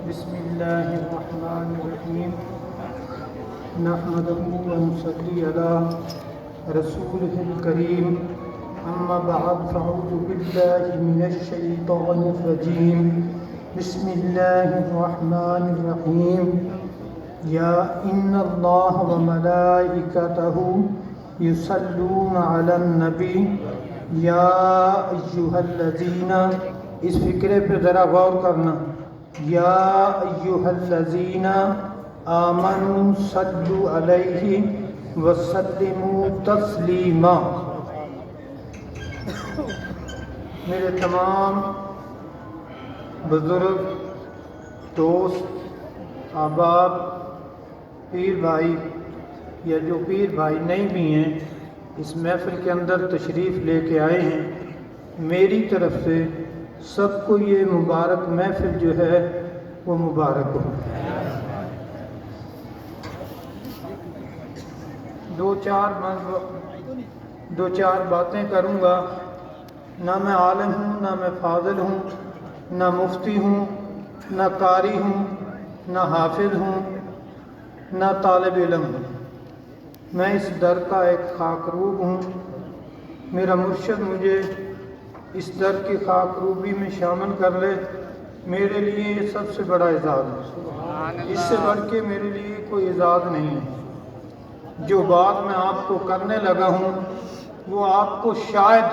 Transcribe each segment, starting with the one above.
بسم الله الرحمن الرحيم نحمده ونصلي على رسوله الكريم أما بعد فأعوذ بالله من الشيطان الرجيم بسم الله الرحمن الرحيم يا إن الله وملائكته يصلون على النبي يا أيها الذين اس فکرے پہ ذرا غور کرنا یا ایھا الذین آمنوا صلوا علیہ وسلموا تسلیما۔ میرے تمام بزرگ دوست احباب پیر بھائی یا جو پیر بھائی نہیں بھی ہیں اس محفل کے اندر تشریف لے کے آئے ہیں، میری طرف سے سب کو یہ مبارک محفل جو ہے وہ مبارک ہو۔ دو چار باتیں کروں گا، نہ میں عالم ہوں، نہ میں فاضل ہوں، نہ مفتی ہوں، نہ قاری ہوں، نہ حافظ ہوں، نہ طالب علم ہوں، میں اس در کا ایک خاکروب ہوں۔ میرا مرشد مجھے اس در کی خاکروبی میں شامل کر لے، میرے لیے یہ سب سے بڑا اعزاز ہے، اس سے بڑھ کے میرے لیے کوئی اعزاز نہیں ہے۔ جو بات میں آپ کو کرنے لگا ہوں وہ آپ کو شاید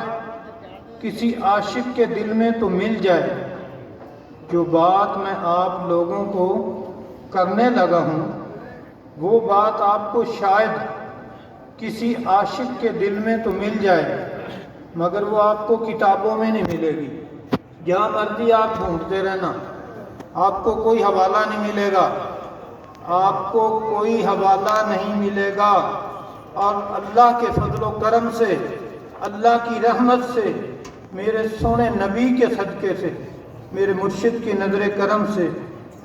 کسی عاشق کے دل میں تو مل جائے، جو بات میں آپ لوگوں کو کرنے لگا ہوں وہ بات آپ کو شاید کسی عاشق کے دل میں تو مل جائے، مگر وہ آپ کو کتابوں میں نہیں ملے گی۔ جہاں مرضی آپ ڈھونڈتے رہنا، آپ کو کوئی حوالہ نہیں ملے گا، آپ کو کوئی حوالہ نہیں ملے گا۔ اور اللہ کے فضل و کرم سے، اللہ کی رحمت سے، میرے سونے نبی کے صدقے سے، میرے مرشد کی نظر کرم سے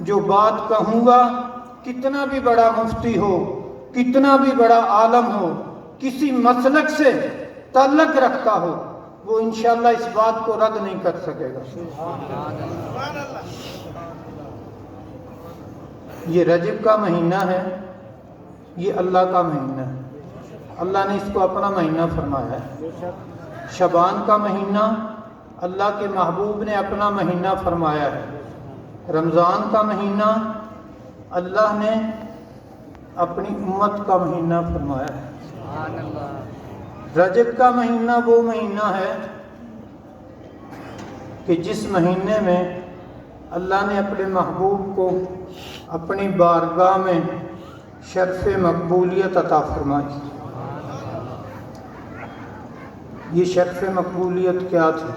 جو بات کہوں گا، کتنا بھی بڑا مفتی ہو، کتنا بھی بڑا عالم ہو، کسی مسلک سے تعلق رکھتا ہو، وہ انشاءاللہ اس بات کو رد نہیں کر سکے گا۔ یہ رجب کا مہینہ ہے، یہ اللہ کا مہینہ ہے، اللہ نے اس کو اپنا مہینہ فرمایا ہے۔ شعبان کا مہینہ اللہ کے محبوب نے اپنا مہینہ فرمایا ہے۔ رمضان کا مہینہ اللہ نے اپنی امت کا مہینہ فرمایا ہے۔ رجب کا مہینہ وہ مہینہ ہے کہ جس مہینے میں اللہ نے اپنے محبوب کو اپنی بارگاہ میں شرف مقبولیت عطا فرمائی۔ یہ شرف مقبولیت کیا تھی؟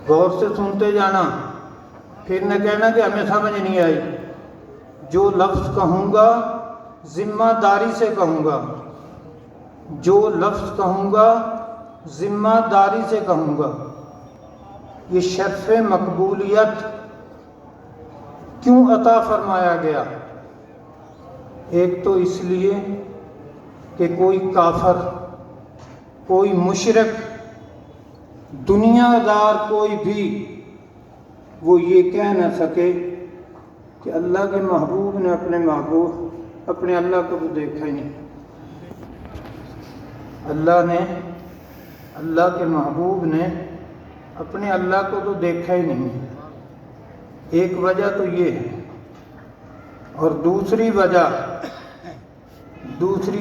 غور سے سنتے جانا، پھر نہ کہنا کہ ہمیں سمجھ نہیں آئی۔ جو لفظ کہوں گا ذمہ داری سے کہوں گا، جو لفظ کہوں گا ذمہ داری سے کہوں گا۔ یہ شرف مقبولیت کیوں عطا فرمایا گیا؟ ایک تو اس لیے کہ کوئی کافر، کوئی مشرک، دنیا دار کوئی بھی وہ یہ کہہ نہ سکے کہ اللہ کے محبوب نے اپنے اللہ کو تو دیکھا ہی نہیں۔ اللہ کے محبوب نے اپنے اللہ کو تو دیکھا ہی نہیں۔ ایک وجہ تو یہ ہے، اور دوسری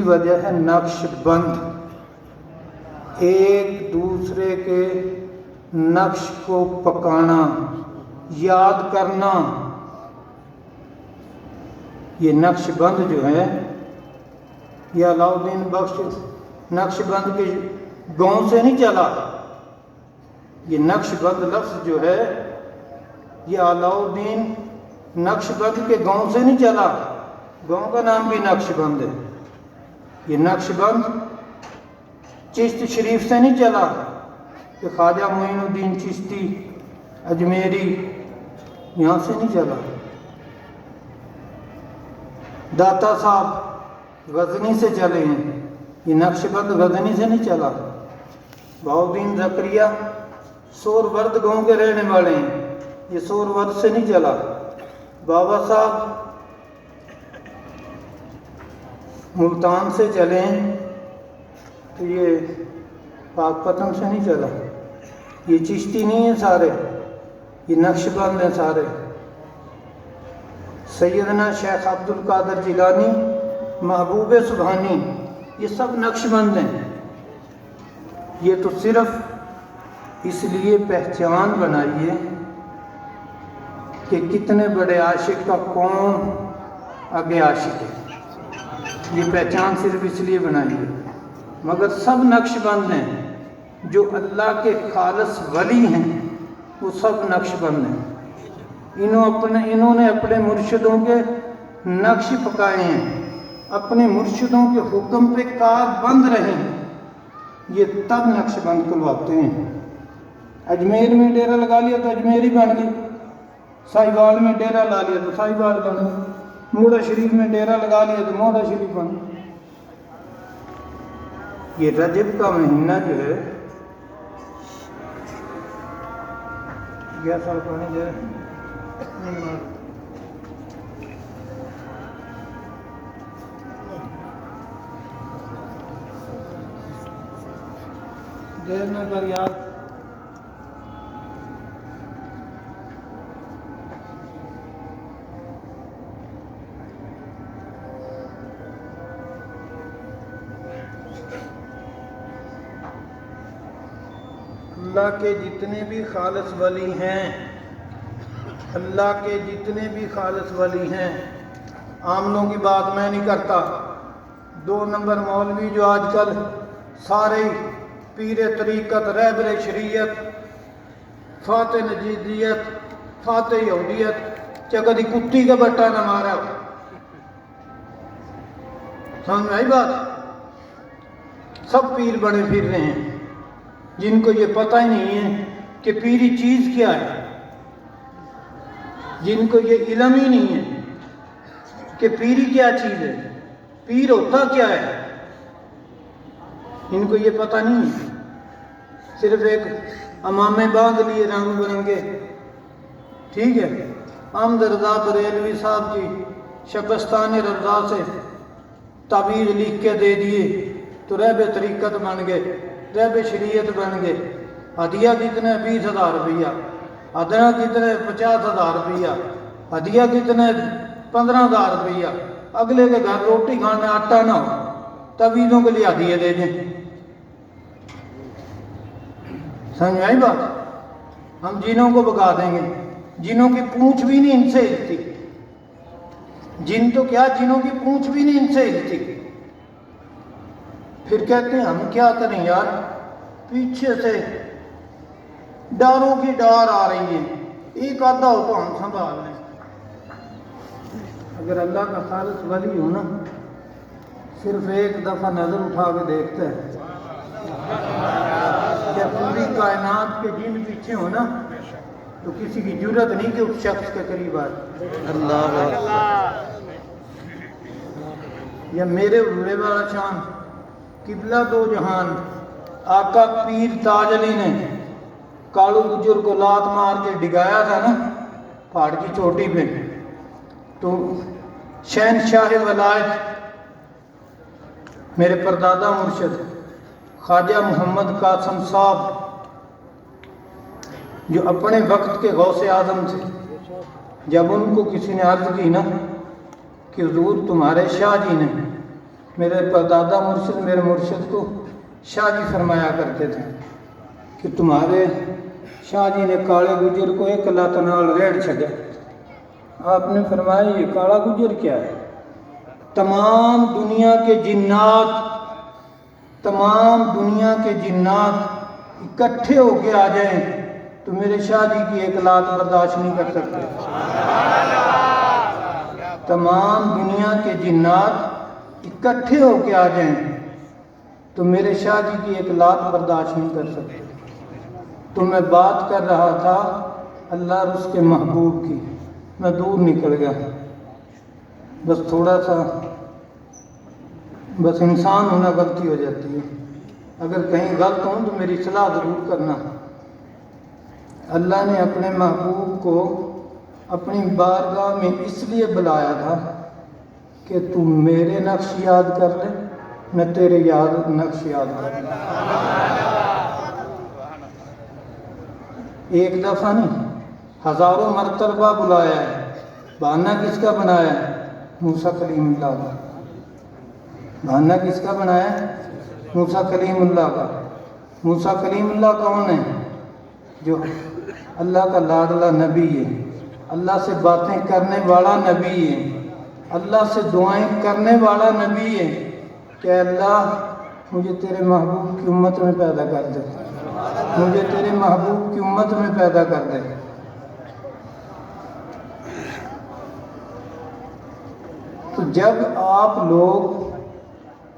وجہ ہے نقش بند، ایک دوسرے کے نقش کو پکانا، یاد کرنا۔ یہ نقش بند جو ہے، یہ علاؤدین بخش نقش بند کے گاؤں سے نہیں چلا، یہ نقش بند لفظ جو ہے یہ علاؤالدین نقش بند کے گاؤں سے نہیں چلا، گاؤں کا نام بھی نقش بند ہے۔ یہ نقش بند چشت شریف سے نہیں چلا کہ خواجہ معین الدین چشتی اجمیری یہاں سے نہیں چلا۔ داتا صاحب غزنی سے چلے ہیں، یہ نقش بند غزنی سے نہیں چلا۔ بہاؤالدین زکریہ سور ورد گاؤں کے رہنے والے ہیں، یہ سور ورد سے نہیں چلا۔ بابا صاحب ملتان سے چلے ہیں تو یہ پاک پتن سے نہیں چلا۔ یہ چشتی نہیں ہیں سارے، یہ نقش بند ہیں سارے۔ سیدنا شیخ عبد القادر جیلانی، محبوب سبحانی، یہ سب نقش بند ہیں۔ یہ تو صرف اس لیے پہچان بنائی ہے کہ کتنے بڑے عاشق کا کون آگے عاشق ہے، یہ پہچان صرف اس لیے بنائی ہے، مگر سب نقش بند ہیں۔ جو اللہ کے خالص ولی ہیں وہ سب نقش بند ہیں۔ انہوں نے اپنے مرشدوں کے نقش پکائے ہیں، اپنے مرشدوں کے حکم پہ کار بند رہے ہیں، یہ تب نقش بند کھلواتے ہیں۔ اجمیر میں ڈیرا لگا لیا تو اجمیری بن گئی، ساہیوال میں ڈیرا لا لیا تو ساہیوال بن گئی، موڑا شریف میں ڈیرا لگا لیا تو موڑا شریف بن گئی۔ یہ رجب کا مہینہ جو ہے، سال پانی جو ہے دیر میں پر یاد اللہ کے جتنے بھی خالص ولی ہیں، اللہ کے جتنے بھی خالص ولی ہیں، عاملوں کی بات میں نہیں کرتا، 2 نمبر مولوی جو آج کل سارے پیر طریقت، رہبر شریعت، فاتح نجیدیت، فاتح یہودیت، کدی کتی کا بٹا نہ مارا، سمجھ میں آئی بات؟ سب پیر بنے پھر رہے ہیں جن کو یہ پتہ ہی نہیں ہے کہ پیری چیز کیا ہے، جن کو یہ علم ہی نہیں ہے کہ پیری کیا چیز ہے، پیر ہوتا کیا ہے، ان کو یہ پتہ نہیں ہے۔ صرف ایک امامے باندھ لیے رنگ برنگے، ٹھیک ہے، احمد رضا بریلوی صاحب کی شبستان رضا سے تعبیر لکھ کے دے دیے تو رہبر طریقت بن گئے، رہبر شریعت بن گئے۔ ہدیہ کتنے؟ 20,000 روپیہ، ادنا کتنے؟ 50,000 روپیہ، ہدیہ کتنے؟ 15,000 روپیہ۔ اگلے کے گھر روٹی کھانے آٹا نہ ہو، تعویذوں کے لیے ہدیہ دے دیں۔ سمجھ آئی بات؟ ہم جنوں کو بگا دیں گے، جنوں کی پونچھ بھی نہیں ان سے ہلتی، جن تو کیا جنوں کی پونچھ بھی نہیں ان سے ہلتی۔ پھر کہتے ہیں ہم کیا کریں یار، پیچھے سے ڈاروں کی ڈار آ رہی ہے، ایک آدھا ہو تو ہم سنبھال لیں۔ اگر اللہ کا خالص ولی ہو نا، صرف ایک دفعہ نظر اٹھا کے دیکھتا ہے کہ پوری کائنات کے جن پیچھے ہو نا، تو کسی کی جرت نہیں کہ اس شخص کے قریب آئے۔ اللہ یا میرے حضور والا شان قبلہ دو جہان آقا پیر تاج علی نے کالو گجر کو لات مار کے ڈگایا تھا نا پہاڑ کی چوٹی پہ، تو شہنشاہ ولایت میرے پردادا مرشد خواجہ محمد قاسم صاحب، جو اپنے وقت کے غوث اعظم تھے، جب ان کو کسی نے عرض کی نا کہ حضور تمہارے شاہ جی نے، میرے پردادا مرشد میرے مرشد کو شاہ جی فرمایا کرتے تھے کہ تمہارے شاہ جی نے کالے گجر کو ایک لت نال ریڑھ چھڑیا۔ آپ نے فرمایا یہ کالا گجر کیا ہے؟ تمام دنیا کے جنات اکٹھے ہو کے آ جائیں تو میرے شاہ جی کی ایک لات برداشت نہیں کر سکتے. تمام دنیا کے جنات اکٹھے ہو کے آ جائیں تو میرے شاہ جی کی ایک لات برداشت نہیں کر سکتے. تو میں بات کر رہا تھا اللہ اور اس کے محبوب کی، میں دور نکل گیا. بس تھوڑا سا، بس انسان ہونا غلطی ہو جاتی ہے. اگر کہیں غلط ہوں تو میری اصلاح ضرور کرنا. اللہ نے اپنے محبوب کو اپنی بارگاہ میں اس لیے بلایا تھا کہ تو میرے نقش یاد کر لے، میں تیرے نقش یاد کر لوں. ایک دفعہ نہیں، ہزاروں مرتبہ بلایا ہے. بہانہ کس کا بنایا ہے؟ موسیٰ کلیم اللہ کا. بہانہ کس کا بنایا ہے؟ موسیٰ کلیم اللہ کا. موسیٰ کلیم اللہ کون ہے؟ جو اللہ کا لاڈلا نبی ہے، اللہ سے باتیں کرنے والا نبی ہے، اللہ سے دعائیں کرنے والا نبی ہے کہ اللہ مجھے تیرے محبوب کی امت میں پیدا کر دے، مجھے تیرے محبوب کی امت میں پیدا کر دے. تو جب آپ لوگ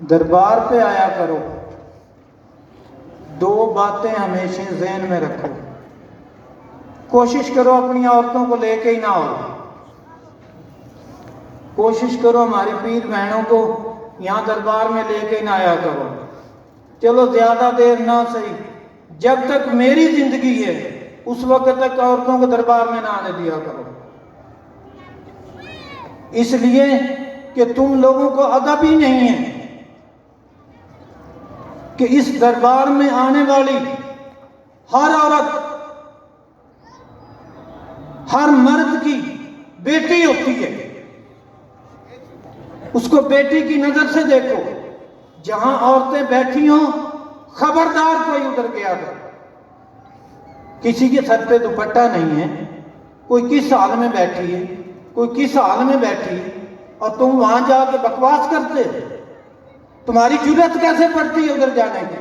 دربار پہ آیا کرو، دو باتیں ہمیشہ ذہن میں رکھو. کوشش کرو اپنی عورتوں کو لے کے ہی نہ ہو. کوشش کرو ہماری پیر بہنوں کو یہاں دربار میں لے کے نہ آیا کرو. چلو زیادہ دیر نہ صحیح، جب تک میری زندگی ہے اس وقت تک عورتوں کو دربار میں نہ آنے دیا کرو. اس لیے کہ تم لوگوں کو ادب ہی نہیں ہے کہ اس دربار میں آنے والی ہر عورت، ہر مرد کی بیٹی ہوتی ہے. اس کو بیٹی کی نظر سے دیکھو. جہاں عورتیں بیٹھی ہوں خبردار کوئی ادھر گیا تھا. کسی کے سر پہ دوپٹہ نہیں ہے، کوئی کس حال میں بیٹھی ہے، کوئی کس حال میں بیٹھی ہے، اور تم وہاں جا کے بکواس کرتے. تمہاری جرت کیسے پڑتی ہے ادھر جانے کی؟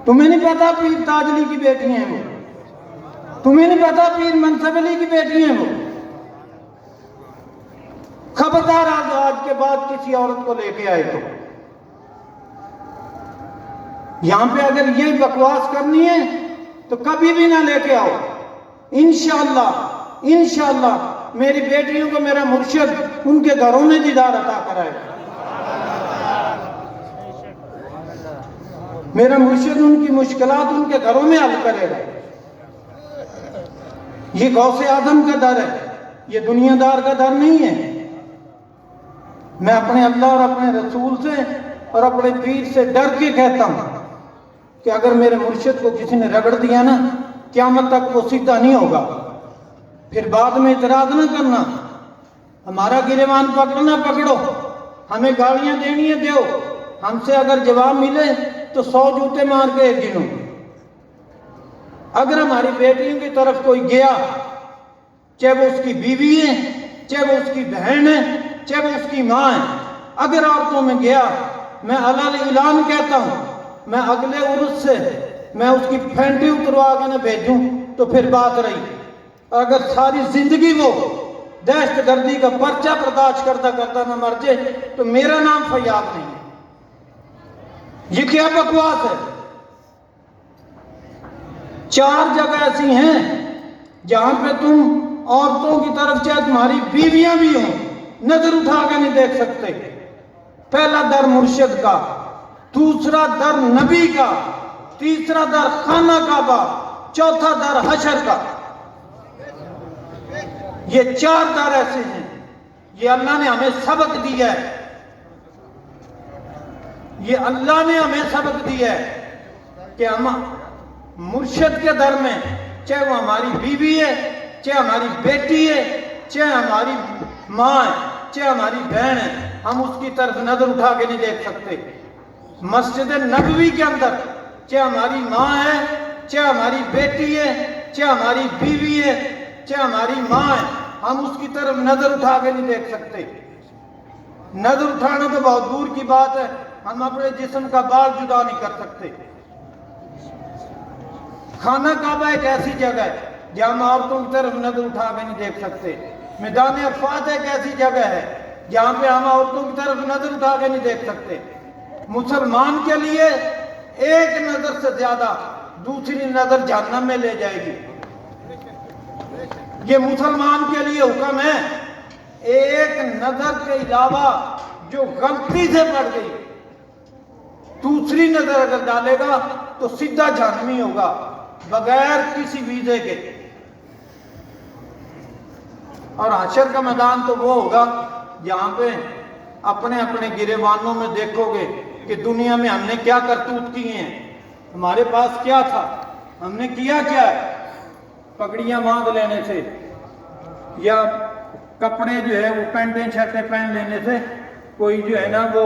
تمہیں نہیں پتا پیر تاج علی کی بیٹی ہیں وہ؟ تمہیں نہیں پتا پیر منصب علی کی بیٹی ہیں وہ؟ خبردار آج کے بعد کسی عورت کو لے کے آئے تو یہاں پہ اگر یہ بکواس کرنی ہے تو کبھی بھی نہ لے کے آؤ. انشاءاللہ انشاءاللہ میری بیٹیوں کو میرا مرشد ان کے گھروں میں دیدار عطا کرائے. میرا مرشد ان کی مشکلات ان کے گھروں میں حل کرے گا. یہ غوث اعظم کا در ہے، یہ دنیا دار کا در نہیں ہے. میں اپنے اللہ اور اپنے رسول سے اور اپنے پیر سے ڈر کے کہتا ہوں کہ اگر میرے مرشد کو کسی نے رگڑ دیا نا، قیامت تک وہ سیدھا نہیں ہوگا. پھر بعد میں اعتراض نہ کرنا، ہمارا گریبان پکڑنا پکڑو، ہمیں گالیاں دینی ہے دیو، ہم سے اگر جواب ملے تو 100 جوتے مار کے گنو. اگر ہماری بیٹیوں کی طرف کوئی گیا، چاہے وہ اس کی بیوی ہے، چاہے وہ اس کی بہن ہے، چاہے وہ اس کی ماں ہے، اگر عورتوں میں گیا، میں علن اعلان کہتا ہوں، میں اگلے عرس سے میں اس کی پھینٹی اتروا کے نہ بھیجوں تو پھر بات رہی. اگر ساری زندگی وہ دہشت گردی کا پرچہ برداشت کرتا کرتا نہ مر جائے تو میرا نام فیاض نہیں ہے. یہ کیا بکواس ہے؟ 4 جگہ ایسی ہیں جہاں پہ تم عورتوں کی طرف چاہے تمہاری بیویاں بھی ہوں نظر اٹھا کے نہیں دیکھ سکتے. پہلا در مرشد کا، دوسرا در نبی کا، تیسرا در خانہ کعبہ، چوتھا در حشر کا. یہ 4 در ایسے ہیں. یہ اللہ نے ہمیں سبق دیا ہے، یہ اللہ نے ہمیں سبق دیا ہے کہ ہم مرشد کے در میں، چاہے وہ ہماری بیوی ہے، چاہے ہماری بیٹی ہے، چاہے ہماری ماں ہے، چاہے ہماری بہن ہے، ہم اس کی طرف نظر اٹھا کے نہیں دیکھ سکتے. مسجد نبوی کے اندر چاہے ہماری ماں ہے، چاہے ہماری بیٹی ہے، چاہے ہماری بیوی ہے، چاہے ہماری ماں ہے، ہم اس کی طرف نظر اٹھا کے نہیں دیکھ سکتے. نظر اٹھانا تو بہت دور کی بات ہے، ہم اپنے جسم کا بال جدا نہیں کر سکتے. خانہ کعبہ ایک ایسی جگہ ہے جہاں ہم عورتوں کی طرف نظر اٹھا کے نہیں دیکھ سکتے. میدان عرفات ایک ایسی جگہ ہے جہاں پہ ہم عورتوں کی طرف نظر اٹھا کے نہیں دیکھ سکتے. مسلمان کے لیے ایک نظر سے زیادہ دوسری نظر جہنم میں لے جائے گی. یہ مسلمان کے لیے حکم ہے. ایک نظر کے علاوہ جو غلطی سے پڑ گئی دوسری نظر اگر ڈالے گا تو سیدھا جہنمی ہوگا بغیر کسی ویزے کے. اور حشر کا میدان تو وہ ہوگا جہاں پہ اپنے اپنے گریبانوں میں دیکھو گے کہ دنیا میں ہم نے کیا کرتوت کیے ہیں, ہمارے پاس کیا تھا, ہم نے کیا کیا ہے. پگڑیاں باندھ لینے سے یا کپڑے جو ہے وہ پینٹیں شرٹیں پہن لینے سے کوئی جو ہے نا وہ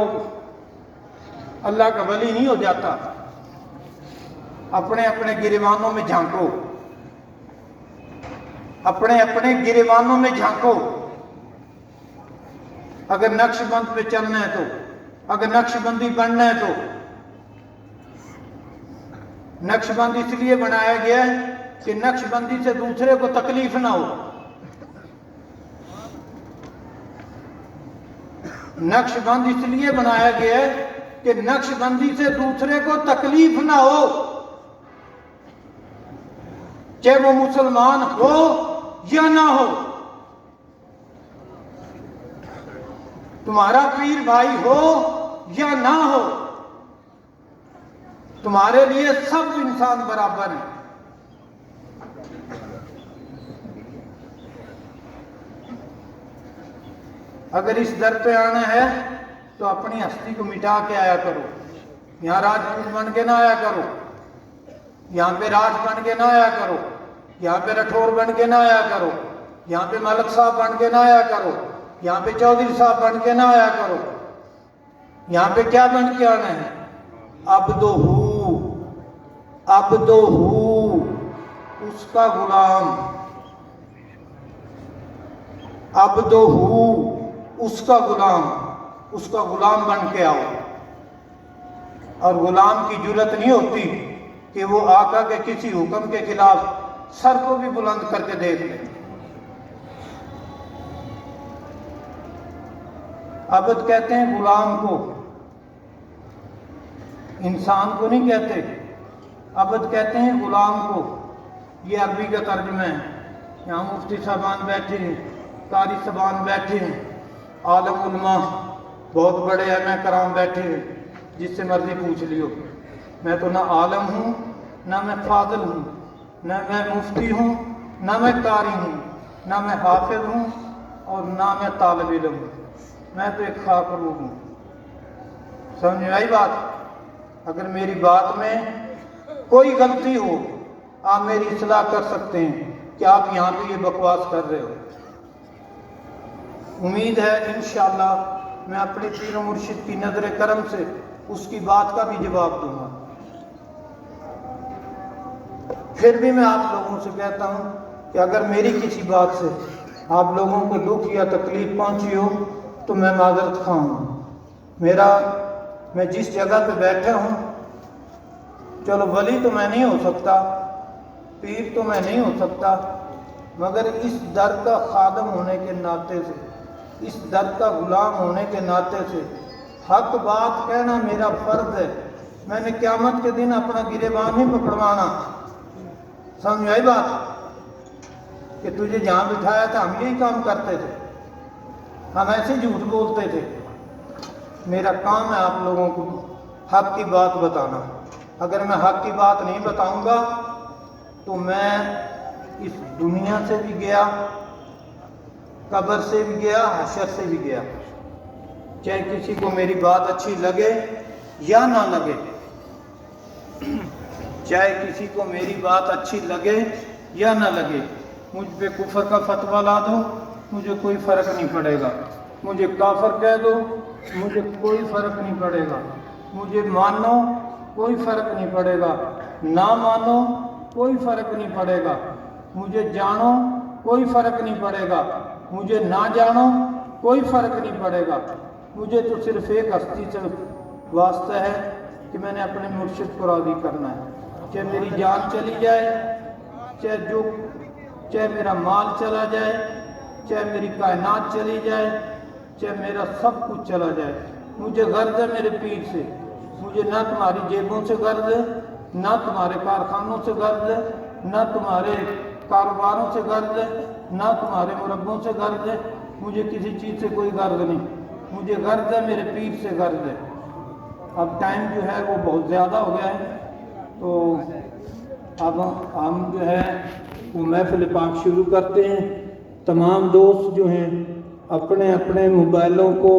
اللہ کا ولی نہیں ہو جاتا. اپنے اپنے گریبانوں میں جھانکو, اپنے اپنے گریبانوں میں جھانکو. اگر نقش بند پہ چلنا ہے تو, اگر نقش بندی بننا ہے تو. نقش بند اس لیے بنایا گیا ہے کہ نقش بندی سے دوسرے کو تکلیف نہ ہو. نقش بند اس لیے بنایا گیا ہے کہ نقش بندی سے دوسرے کو تکلیف نہ ہو, چاہے وہ مسلمان ہو یا نہ ہو. تمہارا پیر بھائی ہو یا نہ ہو, تمہارے لیے سب انسان برابر ہیں. اگر اس در پہ آنا ہے تو اپنی ہستی کو مٹا کے آیا کرو. یہاں راجپوت بن کے نہ آیا کرو, یہاں پہ راج بن کے نہ آیا کرو, یہاں پہ رٹھور بن کے نہ آیا کرو, یہاں پہ ملک صاحب بن کے نہ آیا کرو, یہاں پہ چودھری صاحب بن کے نہ آیا کرو. یہاں پہ کیا بن کے آنا ہے؟ عبدہ اس کا غلام. عبدہ اس کا غلام, اس کا غلام بن کے آؤ. اور غلام کی جرت نہیں ہوتی کہ وہ آقا کے کسی حکم کے خلاف سر کو بھی بلند کر کے دیکھ لے. عبد کہتے ہیں غلام کو, انسان کو نہیں کہتے. عبد کہتے ہیں غلام کو. یہ عربی کا ترجمہ ہے. یہاں مفتی صاحبان بیٹھے ہیں, قاری صاحبان بیٹھے ہیں, عالم علماء بہت بڑے علماء کرام بیٹھے ہیں, جس سے مرضی پوچھ لیو. میں تو نہ عالم ہوں, نہ میں فاضل ہوں, نہ میں مفتی ہوں, نہ میں قاری ہوں, نہ میں حافظ ہوں, اور نہ میں طالب علم ہوں. میں تو ایک خاک روح ہوں. سمجھ آئی بات؟ اگر میری بات میں کوئی غلطی ہو آپ میری اصلاح کر سکتے ہیں کہ آپ یہاں پہ یہ بکواس کر رہے ہو. امید ہے انشاءاللہ میں اپنے پیر و مرشد کی نظر کرم سے اس کی بات کا بھی جواب دوں گا. پھر بھی میں آپ لوگوں سے کہتا ہوں کہ اگر میری کسی بات سے آپ لوگوں کو دکھ یا تکلیف پہنچی ہو تو میں معذرت خواہ ہوں. میں جس جگہ پہ بیٹھا ہوں, چلو ولی تو میں نہیں ہو سکتا, پیر تو میں نہیں ہو سکتا, مگر اس در کا خادم ہونے کے ناطے سے, اس در کا غلام ہونے کے ناطے سے حق بات کہنا میرا فرض ہے. میں نے قیامت کے دن اپنا گریبان نہیں پکڑوانا. سمجھ آئی بات؟ کہ تجھے جہاں بٹھایا تھا ہم یہی کام کرتے تھے, ہم ایسے جھوٹ بولتے تھے. میرا کام ہے آپ لوگوں کو حق کی بات بتانا. اگر میں حق کی بات نہیں بتاؤں گا تو میں اس دنیا سے بھی گیا, قبر سے بھی گیا, حشر سے بھی گیا. چاہے کسی کو میری بات اچھی لگے یا نہ لگے, چاہے کسی کو میری بات اچھی لگے یا نہ لگے, مجھ پہ کفر کا فتویٰ لا دو, مجھے کوئی فرق نہیں پڑے گا. مجھے کافر کہہ دو, مجھے کوئی فرق نہیں پڑے گا. مجھے مانو, کوئی فرق نہیں پڑے گا. نہ مانو, کوئی فرق نہیں پڑے گا. مجھے جانو, کوئی فرق نہیں پڑے گا. مجھے نہ جانو, کوئی فرق نہیں پڑے گا. مجھے تو صرف ایک ہستی سے واسطہ ہے کہ میں نے اپنے مرشد کو راضی کرنا ہے. چاہے میری جان چلی جائے، چاہے میرا مال چلا جائے، چاہے میری کائنات چلی جائے، چاہے میرا سب کچھ چلا جائے، مجھے غرض ہے میرے پیر سے، مجھے نہ تمہاری جیبوں سے غرض ہے، نہ تمہارے کارخانوں سے غرض ہے، نہ تمہارے کاروباروں سے غرض ہے، نہ تمہارے مربوں سے غرض ہے، مجھے کسی چیز سے کوئی غرض نہیں، مجھے غرض ہے میرے پیر سے غرض ہے۔ اب ٹائم جو ہے وہ بہت زیادہ ہو گیا ہے، تو اب ہم جو ہے وہ محفل پاک شروع کرتے ہیں۔ تمام دوست جو ہیں اپنے اپنے موبائلوں کو